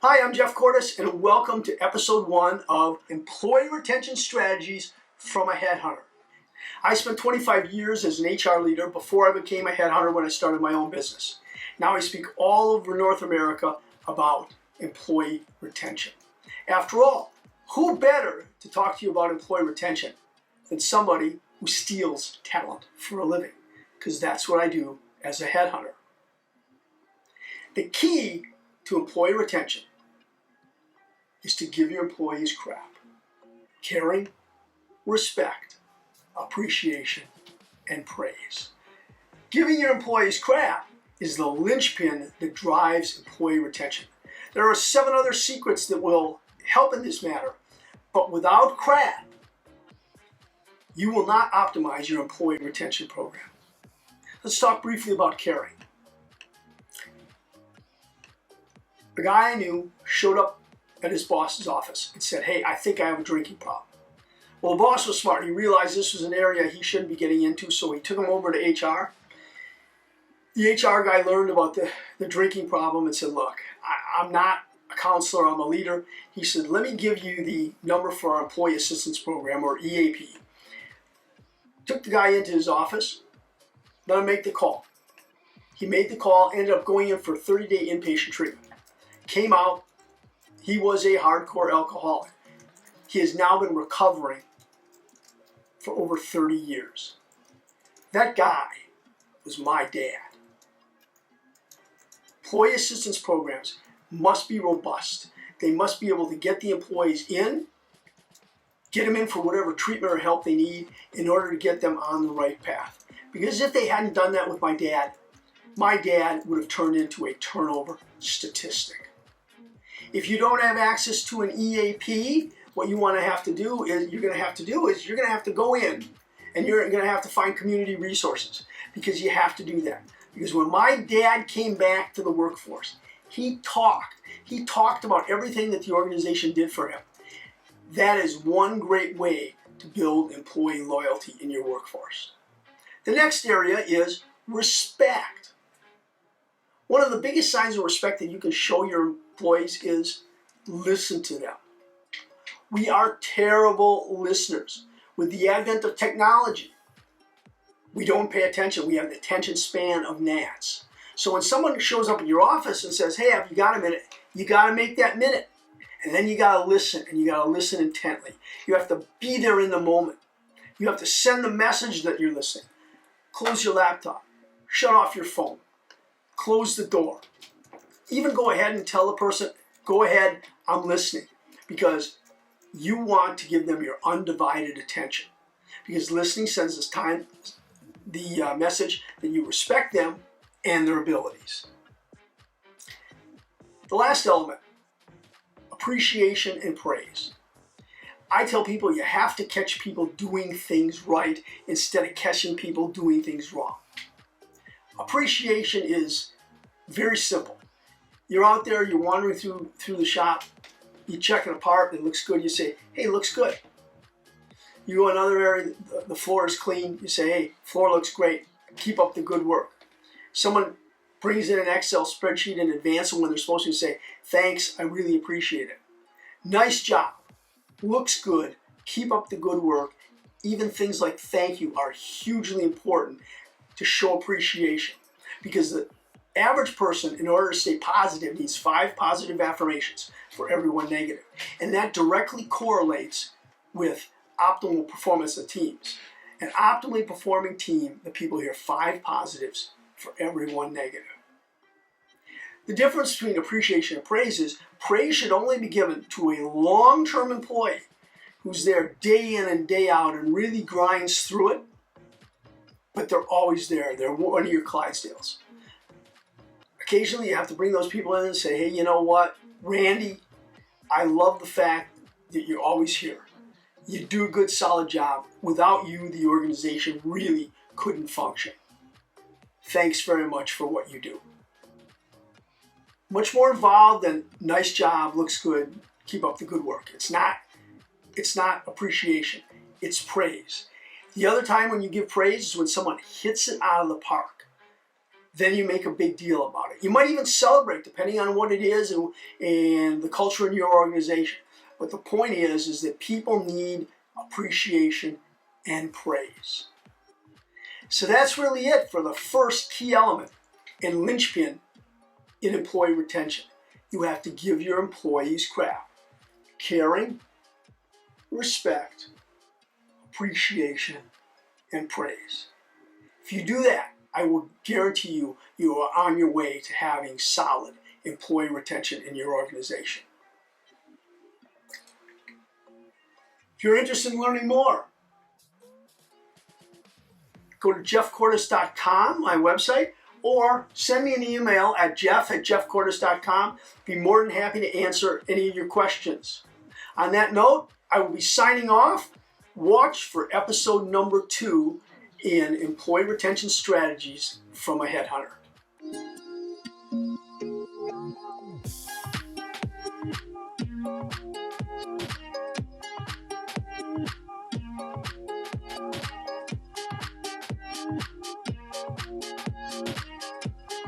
Hi, I'm Jeff Kortes, and welcome to episode 1 of Employee Retention Strategies from a Headhunter. I spent 25 years as an HR leader before I became a headhunter when I started my own business. Now I speak all over North America about employee retention. After all, who better to talk to you about employee retention than somebody who steals talent for a living? Because that's what I do as a headhunter. The key to employee retention is to give your employees crap. Caring, respect, appreciation, and praise. Giving your employees crap is the linchpin that drives employee retention. There are 7 other secrets that will help in this matter, but without crap, you will not optimize your employee retention program. Let's talk briefly about caring. The guy I knew showed up at his boss's office and said, "Hey, I think I have a drinking problem." Well, the boss was smart. He realized this was an area he shouldn't be getting into, so he took him over to HR. The HR guy learned about the drinking problem and said, "Look, I'm not a counselor, I'm a leader." He said, "Let me give you the number for our Employee Assistance Program, or EAP." Took the guy into his office, let him make the call. He made the call, ended up going in for 30-day inpatient treatment. Came out, he was a hardcore alcoholic. He has now been recovering for over 30 years. That guy was my dad. Employee assistance programs must be robust. They must be able to get the employees in, get them in for whatever treatment or help they need in order to get them on the right path. Because if they hadn't done that with my dad would have turned into a turnover statistic. If you don't have access to an EAP, what you want to have to do is you're going to have to go in and you're going to have to find community resources, because you have to do that. Because when my dad came back to the workforce, he talked about everything that the organization did for him. That is one great way to build employee loyalty in your workforce. The next area is respect. One of the biggest signs of respect that you can show your employees is listen to them. We are terrible listeners. With the advent of technology, we don't pay attention. We have the attention span of gnats. So when someone shows up at your office and says, "Hey, have you got a minute?" you got to make that minute. And then you got to listen, and you got to listen intently. You have to be there in the moment. You have to send the message that you're listening. Close your laptop. Shut off your phone. Close the door. Even go ahead and tell the person, "Go ahead, I'm listening," because you want to give them your undivided attention. Because listening sends the message that you respect them and their abilities. The last element, appreciation and praise. I tell people you have to catch people doing things right instead of catching people doing things wrong. Appreciation is very simple. You're out there, you're wandering through the shop, you're checking a part, it looks good, you say, "Hey, looks good." You go another area, the floor is clean, you say, "Hey, floor looks great, keep up the good work." Someone brings in an Excel spreadsheet in advance of when they're supposed to, say, "Thanks, I really appreciate it. Nice job, looks good, keep up the good work." Even things like thank you are hugely important to show appreciation, because the average person, in order to stay positive, needs 5 positive affirmations for every 1 negative. And that directly correlates with optimal performance of teams. An optimally performing team, the people hear 5 positives for every 1 negative. The difference between appreciation and praise is praise should only be given to a long-term employee who's there day in and day out and really grinds through it, but they're always there. They're one of your Clydesdales. Occasionally you have to bring those people in and say, "Hey, you know what, Randy, I love the fact that you're always here. You do a good, solid job. Without you, the organization really couldn't function. Thanks very much for what you do." Much more involved than "nice job, looks good, keep up the good work." It's not appreciation, it's praise. The other time when you give praise is when someone hits it out of the park. then you make a big deal about it. You might even celebrate, depending on what it is and the culture in your organization. But the point is that people need appreciation and praise. So that's really it for the first key element and linchpin in employee retention. You have to give your employees crap. Caring, respect, appreciation, and praise. If you do that, I will guarantee you, you are on your way to having solid employee retention in your organization. If you're interested in learning more, go to jeffkortes.com, my website, or send me an email at jeff@jeffkortes.com. Be more than happy to answer any of your questions. On that note, I will be signing off. Watch for episode number 2 in Employee Retention Strategies from a Headhunter.